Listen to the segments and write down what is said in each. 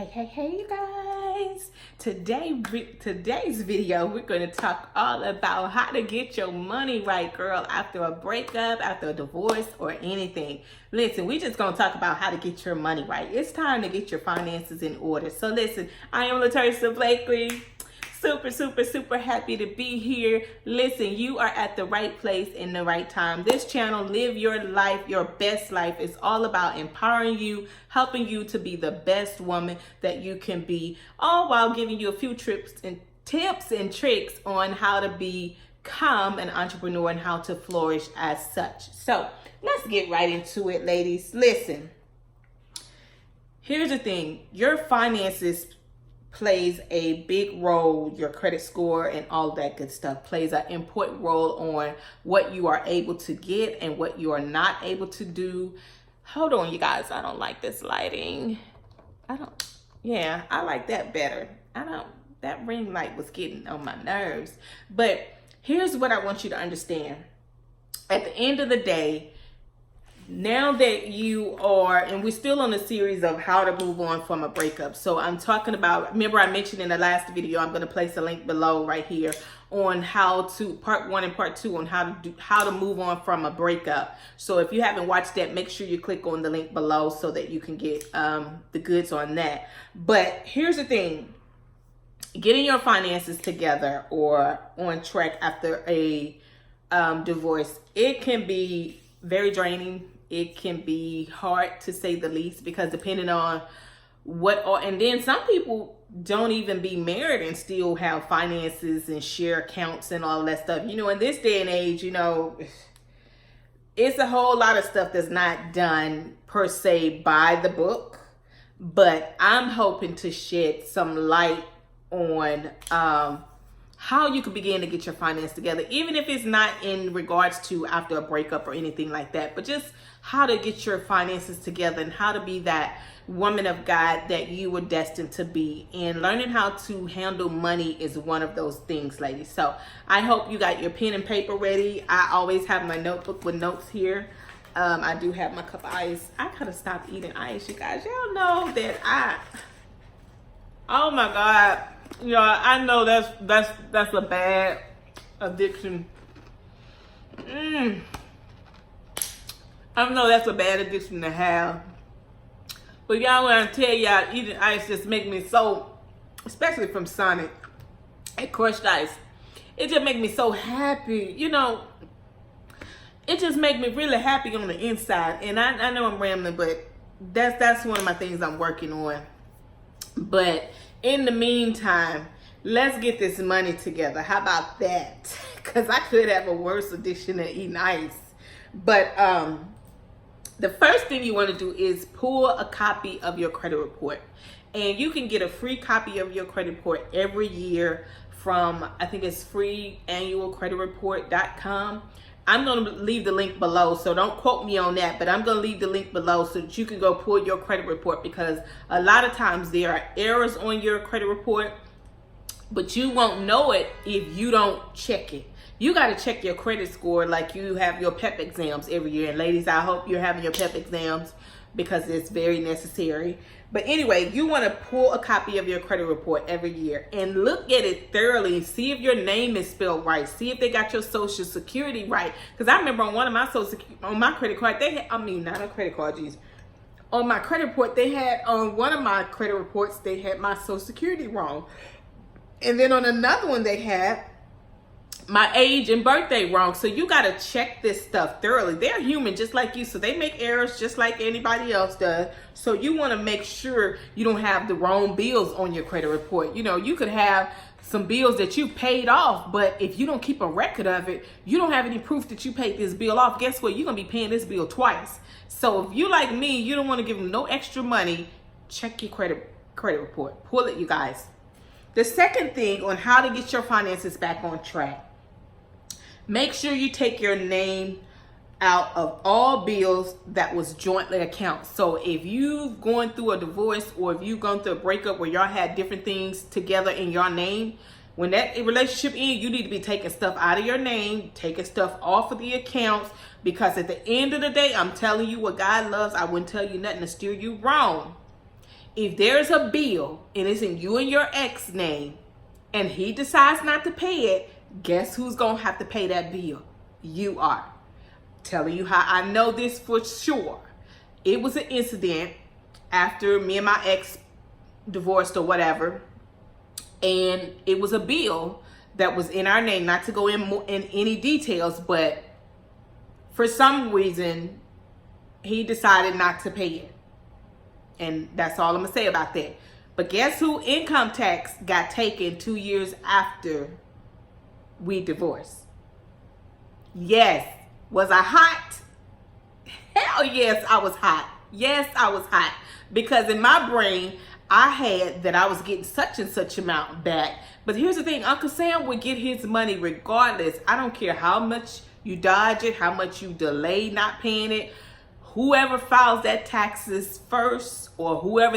Hey, you guys. Today's video, we're going to talk all about how to get your money right, girl, after a breakup, after a divorce, or anything. Listen, we just going to talk about how to get your money right. It's time to get your finances in order. So listen, I am Latercia Blakely. Super happy to be here. Listen, you are at the right place in the right time. This channel, Live Your Life, Your Best Life, is all about empowering you, helping you to be the best woman that you can be, all while giving you a few tips and tricks on how to become an entrepreneur and how to flourish as such. So let's get right into it, ladies. Listen, here's the thing. Your finances plays a big role. Your credit score and all that good stuff plays an important role on what you are able to get and what you are not able to do. Hold on, you guys, I don't like this lighting. I like that better. That ring light was getting on my nerves. But here's what I want you to understand. At the end of the day, now that you are, and we're still on a series of how to move on from a breakup. So I'm talking about, remember I mentioned in the last video, I'm going to place a link below right here on how to, part 1 and part 2 on how to move on from a breakup. So if you haven't watched that, make sure you click on the link below so that you can get the goods on that. But here's the thing. Getting your finances together or on track after a divorce, it can be very draining. It can be hard, to say the least, because depending on and then some people don't even be married and still have finances and share accounts and all that stuff. You know, in this day and age, you know, it's a whole lot of stuff that's not done per se by the book, but I'm hoping to shed some light on how you can begin to get your finance together, even if it's not in regards to after a breakup or anything like that, but just how to get your finances together and how to be that woman of God that you were destined to be. And learning how to handle money is one of those things, ladies. So I hope you got your pen and paper ready. I always have my notebook with notes here. I do have my cup of ice. I could have stopped eating ice, you guys. Y'all know that oh my God. You know, I know that's a bad addiction. I know that's a bad addiction to have. But y'all, when I tell y'all, eating ice just make me so, especially from Sonic and crushed ice, it just make me so happy. You know, it just make me really happy on the inside. And I know I'm rambling, but that's one of my things I'm working on. But in the meantime, let's get this money together. How about that? Because I could have a worse addiction than eating ice. But the first thing you want to do is pull a copy of your credit report. And you can get a free copy of your credit report every year from, I think it's freeannualcreditreport.com. I'm going to leave the link below, so don't quote me on that, but I'm going to leave the link below so that you can go pull your credit report, because a lot of times there are errors on your credit report, but you won't know it if you don't check it. You got to check your credit score like you have your PEP exams every year. And ladies, I hope you're having your PEP exams because it's very necessary. But anyway, you want to pull a copy of your credit report every year and look at it thoroughly. See if your name is spelled right. See if they got your social security right. Because I remember on one of my on my credit card, they had, not a credit card, geez. On my credit report, they had, on one of my credit reports, they had my social security wrong. And then on another one, they had my age and birthday wrong. So you got to check this stuff thoroughly. They're human just like you, so they make errors just like anybody else does. So you want to make sure you don't have the wrong bills on your credit report. You know, you could have some bills that you paid off, but if you don't keep a record of it, you don't have any proof that you paid this bill off. Guess what? You're going to be paying this bill twice. So if you like me, you don't want to give them no extra money, check your credit report. Pull it, you guys. The second thing on how to get your finances back on track, make sure you take your name out of all bills that was jointly accounted. So if you've gone through a divorce or if you've gone through a breakup where y'all had different things together in your name, when that relationship ends, you need to be taking stuff out of your name, taking stuff off of the accounts, because at the end of the day, I'm telling you what God loves. I wouldn't tell you nothing to steer you wrong. If there's a bill and it's in you and your ex name and he decides not to pay it, guess who's going to have to pay that bill? You are. Telling you how I know this for sure. It was an incident after me and my ex divorced or whatever, and it was a bill that was in our name. Not to go in any details, but for some reason he decided not to pay it, and that's all I'm gonna say about that. But guess who income tax got taken 2 years after we divorced? Yes. Was I hot? Hell yes, I was hot. Yes, I was hot. Because in my brain, I had that I was getting such and such amount back. But here's the thing, Uncle Sam would get his money regardless. I don't care how much you dodge it, how much you delay not paying it. Whoever files that taxes first, or whoever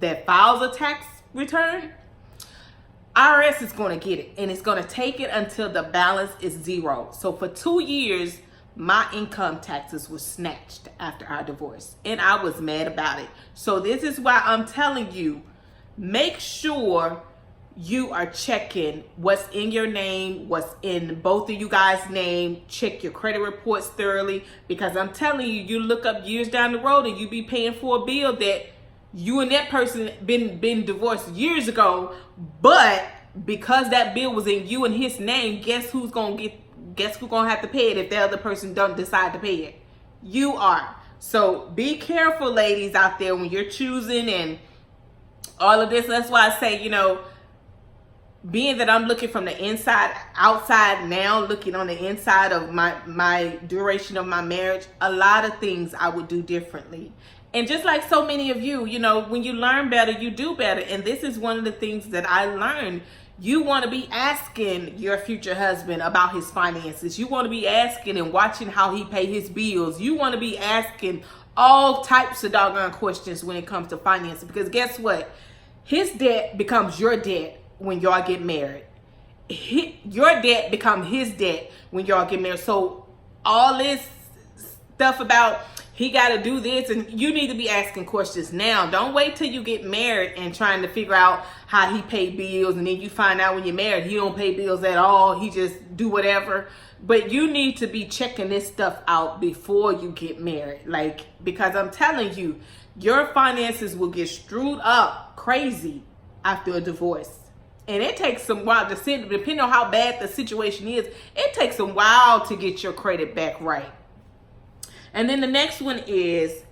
that files a tax return, IRS is going to get it, and it's going to take it until the balance is zero. So for 2 years, my income taxes were snatched after our divorce, and I was mad about it. So this is why I'm telling you, make sure you are checking what's in your name, what's in both of you guys' name. Check your credit reports thoroughly, because I'm telling you, you look up years down the road and you be paying for a bill that you and that person been divorced years ago, but because that bill was in you and his name, guess who's gonna have to pay it if the other person don't decide to pay it? You are. So be careful, ladies out there, when you're choosing and all of this. That's why I say, you know, being that I'm looking from the inside outside now, looking on the inside of my duration of my marriage, a lot of things I would do differently. And just like so many of you, you know, when you learn better, you do better. And this is one of the things that I learned. You want to be asking your future husband about his finances. You want to be asking and watching how he pay his bills. You want to be asking all types of doggone questions when it comes to finances. Because guess what? His debt becomes your debt when y'all get married. Your debt becomes his debt when y'all get married. So all this stuff about he got to do this, and you need to be asking questions now. Don't wait till you get married and trying to figure out how he pay bills, and then you find out when you're married he don't pay bills at all. He just do whatever. But you need to be checking this stuff out before you get married. Like, because I'm telling you, your finances will get screwed up crazy after a divorce. And it takes some while to sit, depending on how bad the situation is, it takes a while to get your credit back right. And then the next one is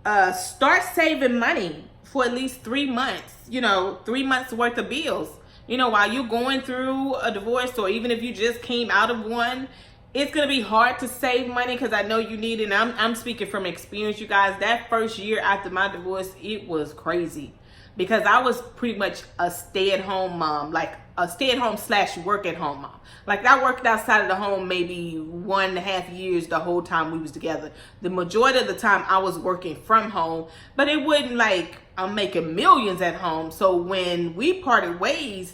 start saving money for at least 3 months, 3 months worth of bills. While you're going through a divorce, or even if you just came out of one, it's going to be hard to save money, because I know you need it. And I'm speaking from experience, you guys. That first year after my divorce, it was crazy, because I was pretty much a stay-at-home mom, like a stay-at-home / work-at-home mom. Like, I worked outside of the home maybe 1.5 years the whole time we was together. The majority of the time I was working from home, but it wasn't like I'm making millions at home. So when we parted ways,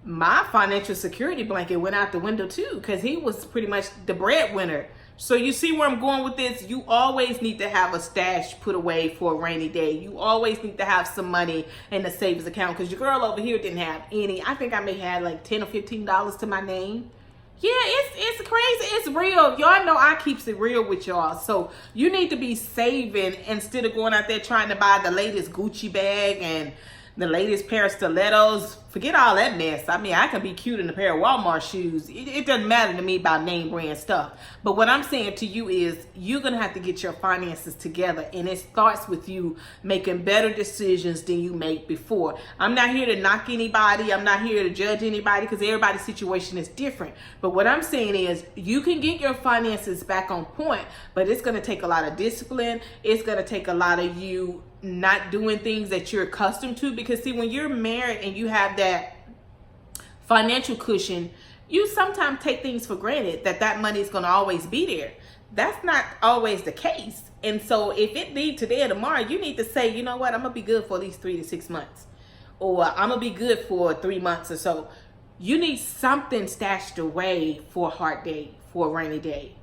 my financial security blanket went out the window too, because he was pretty much the breadwinner. So you see where I'm going with this? You always need to have a stash put away for a rainy day. You always need to have some money in the savings account, because your girl over here didn't have any. I think I may have like $10 or $15 to my name. Yeah, it's crazy. It's real. Y'all know I keeps it real with y'all. So you need to be saving instead of going out there trying to buy the latest Gucci bag and the latest pair of stilettos. Forget all that mess. I mean, I can be cute in a pair of Walmart shoes. It doesn't matter to me about name brand stuff. But what I'm saying to you is, you're going to have to get your finances together. And it starts with you making better decisions than you made before. I'm not here to knock anybody. I'm not here to judge anybody, because everybody's situation is different. But what I'm saying is, you can get your finances back on point, but it's going to take a lot of discipline. It's going to take a lot of you not doing things that you're accustomed to. Because see, when you're married and you have that financial cushion, you sometimes take things for granted that money is going to always be there. That's not always the case. And so if it leaves today or tomorrow, you need to say, you know what, I'm gonna be good for at least 3 to 6 months, or I'm gonna be good for 3 months or so. You need something stashed away for a hard day, for a rainy day.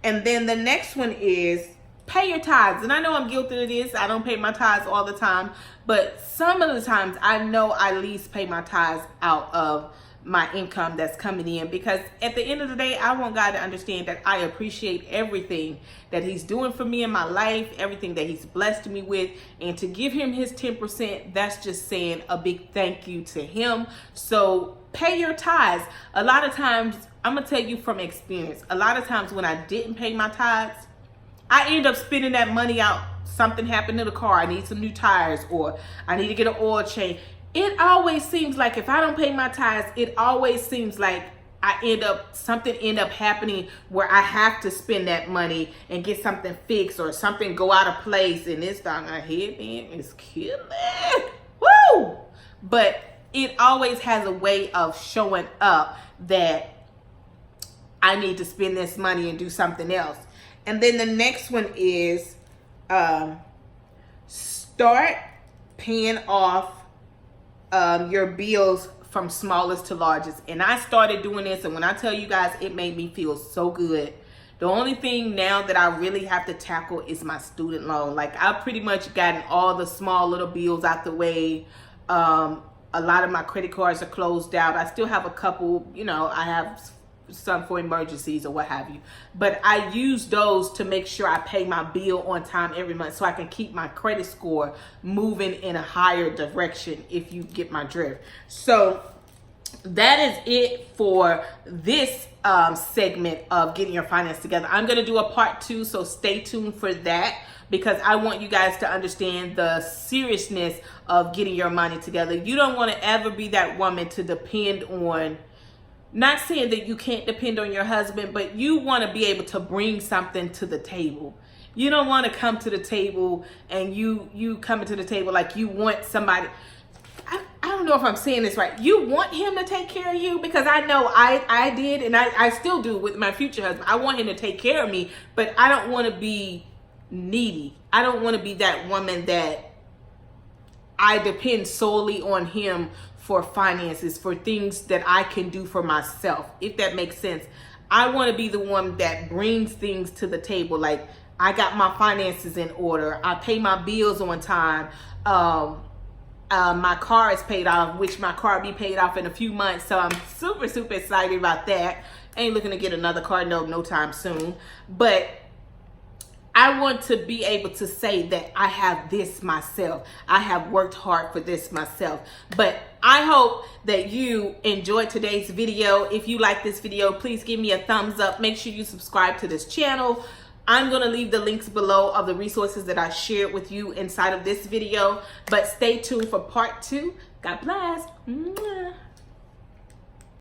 And then the next one is pay your tithes. And I know I'm guilty of this. I don't pay my tithes all the time, but some of the times I know I at least pay my tithes out of my income that's coming in, because at the end of the day, I want God to understand that I appreciate everything that he's doing for me in my life, everything that he's blessed me with, and to give him his 10%, that's just saying a big thank you to him. So pay your tithes. A lot of times, I'm gonna tell you from experience, a lot of times when I didn't pay my tithes, I end up spending that money out. Something happened to the car, I need some new tires, or I need to get an oil change. It always seems like if I don't pay my tithes, it always seems like something end up happening where I have to spend that money and get something fixed, or something go out of place, and it's on my head, man, it's killing. Woo! But it always has a way of showing up that I need to spend this money and do something else. And then the next one is start paying off your bills from smallest to largest. And I started doing this, and when I tell you guys, it made me feel so good. The only thing now that I really have to tackle is my student loan. Like, I've pretty much gotten all the small little bills out the way. A lot of my credit cards are closed out. I still have a couple, you know, I have some for emergencies or what have you, but I use those to make sure I pay my bill on time every month, so I can keep my credit score moving in a higher direction, if you get my drift. So that is it for this segment of getting your finance together. I'm going to do a part 2, so stay tuned for that, because I want you guys to understand the seriousness of getting your money together. You don't want to ever be that woman to depend on, not saying that you can't depend on your husband, but you want to be able to bring something to the table. You don't want to come to the table and you coming to the table like you want somebody. I don't know if I'm saying this right. You want him to take care of you, because I know I did, and I still do with my future husband. I want him to take care of me, but I don't want to be needy. I don't want to be that woman that I depend solely on him for finances, for things that I can do for myself, if that makes sense. I want to be the one that brings things to the table. Like, I got my finances in order. I pay my bills on time. My car is paid off, which my car will be paid off in a few months. So I'm super, super excited about that. Ain't looking to get another car no time soon. But I want to be able to say that I have this myself. I have worked hard for this myself. But I hope that you enjoyed today's video. If you like this video, please give me a thumbs up. Make sure you subscribe to this channel. I'm going to leave the links below of the resources that I shared with you inside of this video. But stay tuned for part 2. God bless. Mwah.